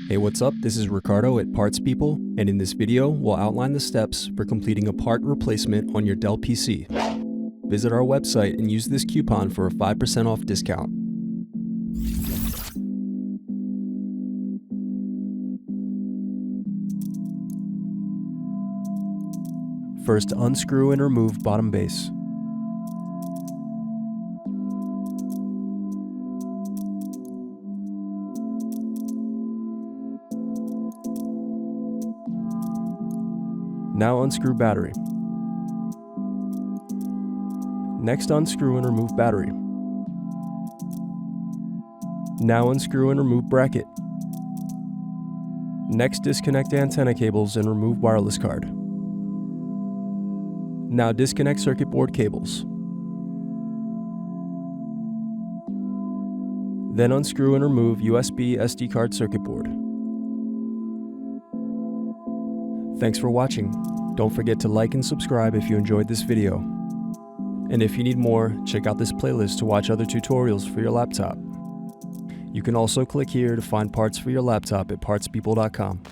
Hey, what's up? This is Ricardo at Parts People, and in this video, we'll outline the steps for completing a part replacement on your Dell PC. Visit our website and use this coupon for a 5% off discount. First, unscrew and remove bottom base. Now unscrew battery. Next, unscrew and remove battery. Now unscrew and remove bracket. Next, disconnect antenna cables and remove wireless card. Now disconnect circuit board cables. Then unscrew and remove USB SD card circuit board. Thanks for watching. Don't forget to like and subscribe if you enjoyed this video. And if you need more, check out this playlist to watch other tutorials for your laptop. You can also click here to find parts for your laptop at partspeople.com.